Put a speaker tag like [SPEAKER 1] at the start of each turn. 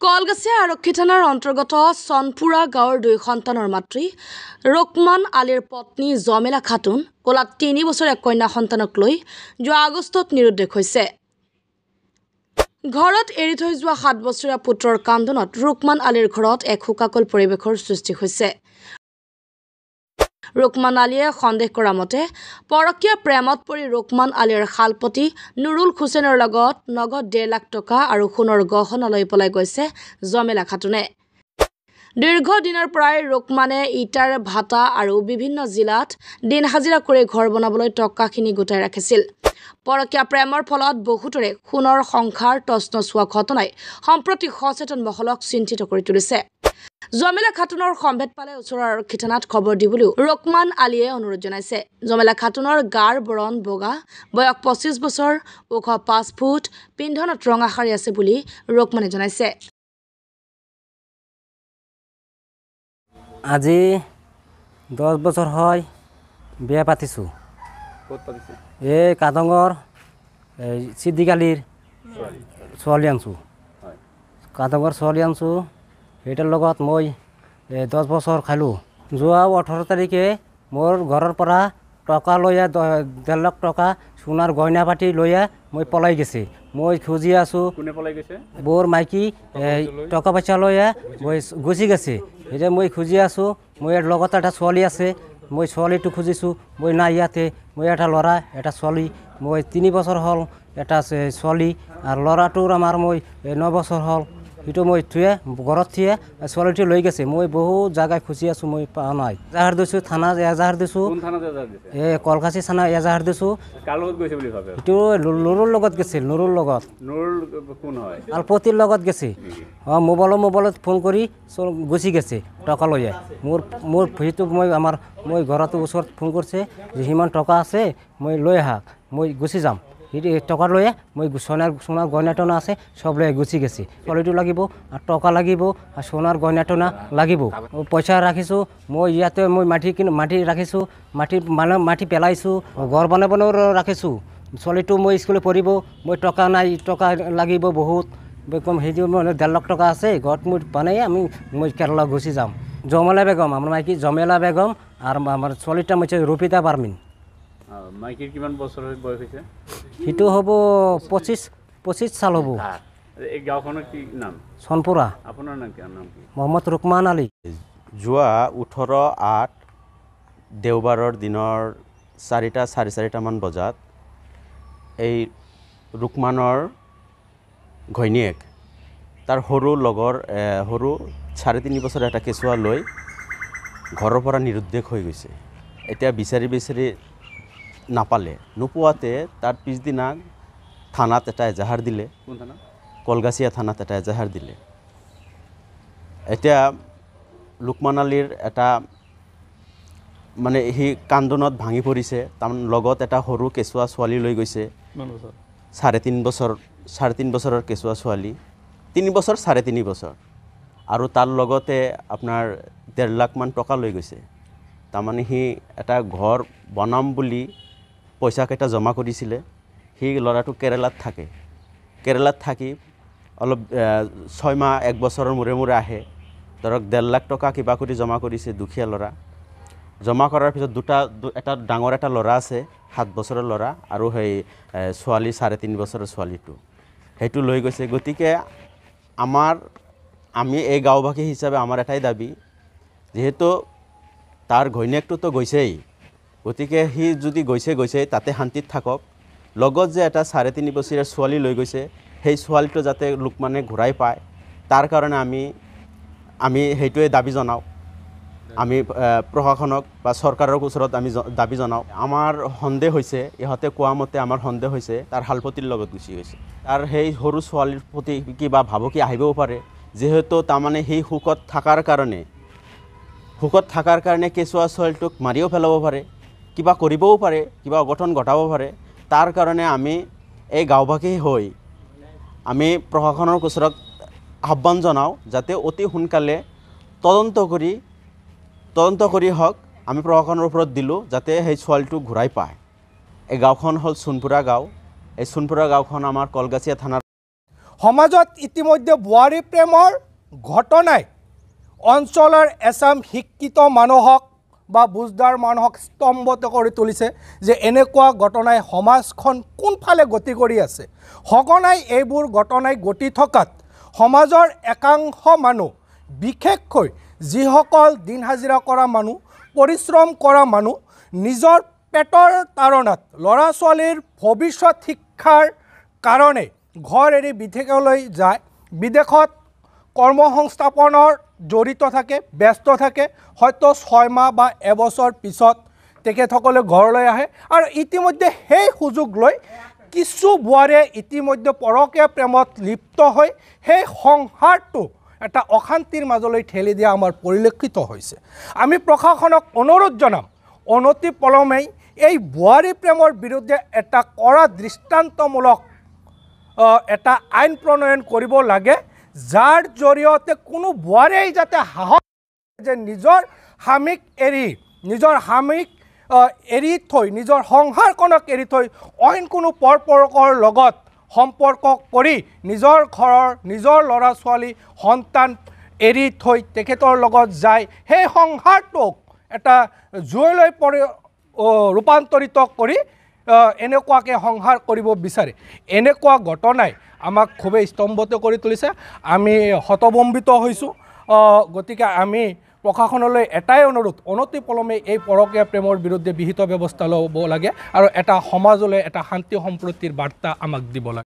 [SPEAKER 1] কলগাছিয়া আৰক্ষী থানাৰ অন্তৰ্গত চনপুৰা গাঁৱৰ 2 সন্তানৰ মাতৃ ৰুকমান আলীৰ পত্নী জমেলা খাতুন কলাত 3 বছৰীয়া কন্যা সন্তানক লৈ যোৱা আগষ্টত নিৰুদ্দেশ হৈছে। ঘৰত এৰি থৈ যোৱা 7 বছৰীয়া পুত্ৰৰ কান্দোনত ৰুকমান আলীৰ ঘৰত এক শোকাকুল পৰিৱেশৰ সৃষ্টি হৈছে। ৰুকমান আলীয়ে সন্দেহ কৰা মতে পৰকীয়া প্ৰেমত পৰি ৰুকমান আলীৰ শালপতি নুৰুল হুছেইনৰ লগত নগদ 1.5 লাখ টকা আৰু সোণৰ গহনা লৈ পলাই গৈছে জমেলা খাতুনে। দীৰ্ঘদিনৰ পৰাই ৰুকমানে ইটাৰ ভাটা আৰু বিভিন্ন জিলাত দিন হাজিৰা কৰি ঘৰ বনাবলৈ টকাখিনি গোটাই ৰাখিছিল। পৰকীয়া প্ৰেমৰ ফলত বহুতৰে সোণৰ সংসাৰ তছনছ হোৱা ঘটনাই সম্প্ৰতি সচেতন মহলক চিন্তিত কৰি তুলিছে। জমেলা খাতুনৰ সম্ভেদ পালে ওচৰৰ আৰক্ষী থানাত খবৰ দিবলৈও ৰুকমান আলীয়ে অনুৰোধ জনাইছে। জমেলা খাতুনৰ গাৰ বৰণ বগা, বয়স 25 বছৰ, ওখ 5 ফুট, পিন্ধনত ৰঙা শাৰী আছে বুলি ৰুকমানে জনাইছে।
[SPEAKER 2] আজি 10 বছৰ হয় বিয়া পাতিছো।
[SPEAKER 3] ক'ত পাতিছে?
[SPEAKER 2] এই কাদঙৰ চিদ্দিকালিৰ ছোৱালী আনছো। কাদঙৰ ছোৱালী আনছো। সেইটাৰ লগত মই 10 বছৰ খালোঁ। যোৱা 18 তাৰিখে মোৰ ঘৰৰ পৰা টকা লৈয়া 1.5 লাখ টকা সোণাৰ গয়না পাতি লৈয়া মই পলাই গেছে। মই খুঁজি আছোঁ।
[SPEAKER 3] কোনে পলাই গৈছে?
[SPEAKER 2] বৰ মাইকী টকা পইচা লৈয়া মই গুচি গেছে। এতিয়া মই খুঁজি আছোঁ। মই লগত এটা ছোৱালী আছে। মই ছোৱালীটো খুজিছোঁ। মই নাই ইয়াতে মই এটা ল'ৰা এটা ছোৱালী। মই 3 বছৰ হ'ল এটা ছোৱালী আৰু ল'ৰাটোৰ আমাৰ মই 9 বছৰ হ'ল। সেইটো মই থুয়ে ঘৰত থিয়ে ছোৱালীটো লৈ গৈছে। মই বহুত জাগাত খুঁজি আছোঁ, মই পোৱা নাই। এজাহাৰ দিছোঁ, থানাত এজাহাৰ দিছোঁ।
[SPEAKER 3] কোন থানাত এজাহাৰ দিছে?
[SPEAKER 2] কলগাছি থানা এজাহাৰ দিছোঁ।
[SPEAKER 3] কাৰ লগত গৈছে বুলি ভাবে?
[SPEAKER 2] সেইটো নুৰুৰ লগত গৈছিল। নুৰুৰ লগত।
[SPEAKER 3] নুৰুল কোন হয়?
[SPEAKER 2] আলপতিৰ লগত গেছে। মোবাইলত ফোন কৰি গুচি গেছে টকা লৈয়ে। মোৰ সেইটো মই ঘৰত ওচৰত ফোন কৰিছে যে সিমান টকা আছে মই লৈ আহা, মই গুচি যাম। সেইটো টকা লৈয়ে মই সোণাৰ গয়না টনা আছে সব লৈ গুচি গেছে। ছোৱালীটো লাগিব আৰু টকা লাগিব আৰু সোণাৰ গয়না টনা লাগিব। পইচা ৰাখিছোঁ। মই ইয়াতে মই মাটি ৰাখিছোঁ। মাটি পেলাইছোঁ। ঘৰ বনাবলৈও ৰাখিছোঁ। ছোৱালীটো মই স্কুলত পঢ়িব। মই টকা নাই, টকা লাগিব বহুত। সেইটো মানে 1.5 লাখ টকা আছে ঘৰত মোৰ বনাই মই কেৰেলা গুচি যাম। জমেলা বেগম, আমাৰ মাইকী জমেলা বেগম আৰু আমাৰ ছোৱালীটা হৈছে ৰূপিতা বাৰ্মিন।
[SPEAKER 3] মাইকীৰ কিমান বছৰ বয়স হৈছে?
[SPEAKER 2] সেইটো হ'ব 25 সাল হ'ব।
[SPEAKER 3] এই গাঁওখনৰ কি নাম?
[SPEAKER 2] চনপুৰা।
[SPEAKER 3] আপোনাৰ নাম কি?
[SPEAKER 2] মোহাম্মদ ৰুকমান আলী।
[SPEAKER 4] যোৱা 18/8 দেওবাৰৰ দিনৰ 4টা 4:30 মান বজাত এই ৰুকমানৰ ঘৈণীয়েক তাৰ সৰু 3.5 বছৰ এটা কেঁচুৱা লৈ ঘৰৰ পৰা নিৰুদ্দেশ হৈ গৈছে। এতিয়া বিচাৰি নাপালে। নোপোৱাতে তাৰ পিছদিনা থানাত এটা এজাহাৰ দিলে।
[SPEAKER 3] কোন থানা?
[SPEAKER 4] কলগাছিয়া থানাত এটা এজাহাৰ দিলে। এতিয়া ৰুকমান আলীৰ এটা মানে সি কান্দোনত ভাঙি পৰিছে। তাৰমানে লগত এটা সৰু কেঁচুৱা ছোৱালী লৈ গৈছে। 3.5 বছৰৰ কেঁচুৱা ছোৱালী। 3 বছৰ 3.5 বছৰ আৰু তাৰ লগতে আপোনাৰ 1.5 লাখ মান টকা লৈ গৈছে। তাৰমানে সি এটা ঘৰ বনাম বুলি পইচা কেইটা জমা কৰিছিলে। সি ল'ৰাটো কেৰেলাত থাকে। কেৰেলাত থাকি অলপ 6 মাহ 1 বছৰৰ মূৰে আহে। ধৰক 1.5 লাখ টকা কিবা কৰি জমা কৰিছে। দুখীয়া ল'ৰা। জমা কৰাৰ পিছত এটা ডাঙৰ এটা ল'ৰা আছে 7 বছৰৰ ল'ৰা আৰু সেই ছোৱালী 3.5 বছৰৰ ছোৱালীটো সেইটো লৈ গৈছে। গতিকে আমি এই গাঁওবাসী হিচাপে আমাৰ এটাই দাবী, যিহেতু তাৰ ঘৈণীয়েকটোতো গৈছেই, গতিকে সি যদি গৈছে তাতে শান্তিত থাকক। লগত যে এটা 3.5 বছৰীয়া ছোৱালী লৈ গৈছে সেই ছোৱালীটো যাতে ৰুকমানে ঘূৰাই পায় তাৰ কাৰণে আমি সেইটোৱে দাবী জনাওঁ। আমি প্ৰশাসনক বা চৰকাৰৰ ওচৰত আমি দাবী জনাওঁ। আমাৰ সন্দেহ হৈছে, ইহঁতে কোৱা মতে আমাৰ সন্দেহ হৈছে তাৰ শালপতিৰ লগত গুচি গৈছে। তাৰ সেই সৰু ছোৱালীৰ প্ৰতি কিবা ভাবুকি আহিবও পাৰে, যিহেতু তাৰমানে সেই শোকত থকাৰ কাৰণে কেঁচুৱা ছোৱালীটোক মাৰিও পেলাব পাৰে, কিবা কৰিবও পাৰে, কিবা অঘটন ঘটাব পাৰে। তাৰ কাৰণে আমি এই গাঁওবাসী হৈ আমি প্ৰশাসনৰ ওচৰত আহ্বান জনাওঁ যাতে অতি সোনকালে তদন্ত কৰি হওক। আমি প্ৰশাসনৰ ওপৰত দিলোঁ যাতে সেই ছোৱালীটো ঘূৰাই পায়। এই গাঁওখন হ'ল চোনপুৰা গাঁও। এই চোনপুৰা গাঁওখন আমাৰ কলগাছিয়া থানাৰ
[SPEAKER 5] সমাজত ইতিমধ্যে বোৱাৰী প্ৰেমৰ ঘটনাই অঞ্চলৰ এচাম শিক্ষিত মানুহক বা বুজদাৰ মানুহক স্তম্ভিত কৰি তুলিছে যে এনেকুৱা ঘটনাই সমাজখন কোনফালে গতি কৰি আছে। সঘনাই এইবোৰ ঘটনাই গতি থকাত সমাজৰ একাংশ মানুহ বিশেষকৈ যিসকল দিন হাজিৰা কৰা মানুহ পৰিশ্ৰম কৰা মানুহ নিজৰ পেটৰ তাৰণাত ল'ৰা ছোৱালীৰ ভৱিষ্যত শিক্ষাৰ কাৰণে ঘৰ এৰি বিদেশলৈ যায়, বিদেশত কৰ্মসংস্থাপনৰ জড়িত থাকে, ব্যস্ত থাকে, হয়তো 6 মাহ বা এবছৰ পিছত তেখেতসকলে ঘৰলৈ আহে আৰু ইতিমধ্যে সেই সুযোগ লৈ কিছু বোৱাৰীয়ে ইতিমধ্যে পৰকীয়া প্ৰেমত লিপ্ত হৈ সেই সংসাৰটো এটা অশান্তিৰ মাজলৈ ঠেলি দিয়া আমাৰ পৰিলক্ষিত হৈছে। আমি প্ৰশাসনক অনুৰোধ জনাম অনতি পলমেই এই বোৱাৰী প্ৰেমৰ বিৰুদ্ধে এটা কৰা দৃষ্টান্তমূলক এটা আইন প্ৰণয়ন কৰিব লাগে, যাৰ জৰিয়তে কোনো বোৱাৰীয়ে যাতে সাহস যে নিজৰ স্বামীক এৰি থৈ নিজৰ সংসাৰখনক এৰি থৈ অইন কোনো পৰপুৰুষৰ লগত সম্পৰ্ক কৰি নিজৰ ঘৰৰ নিজৰ ল'ৰা ছোৱালী সন্তান এৰি থৈ তেখেতৰ লগত যায় সেই সংসাৰটোক এটা জুইলৈ ৰূপান্তৰিত কৰি এনেকুৱাকৈ সংসাৰ কৰিব বিচাৰে। এনেকুৱা ঘটনাই আমাক খুবেই স্তম্ভিত কৰি তুলিছে। আমি হতভম্বিত হৈছোঁ। গতিকে আমি প্ৰশাসনলৈ এটাই অনুৰোধ, অনতি পলমে এই পৰকীয়া প্ৰেমৰ বিৰুদ্ধে বিহিত ব্যৱস্থা ল'ব লাগে আৰু এটা সমাজলৈ এটা শান্তি সম্প্ৰীতিৰ বাৰ্তা আমাক দিব লাগে।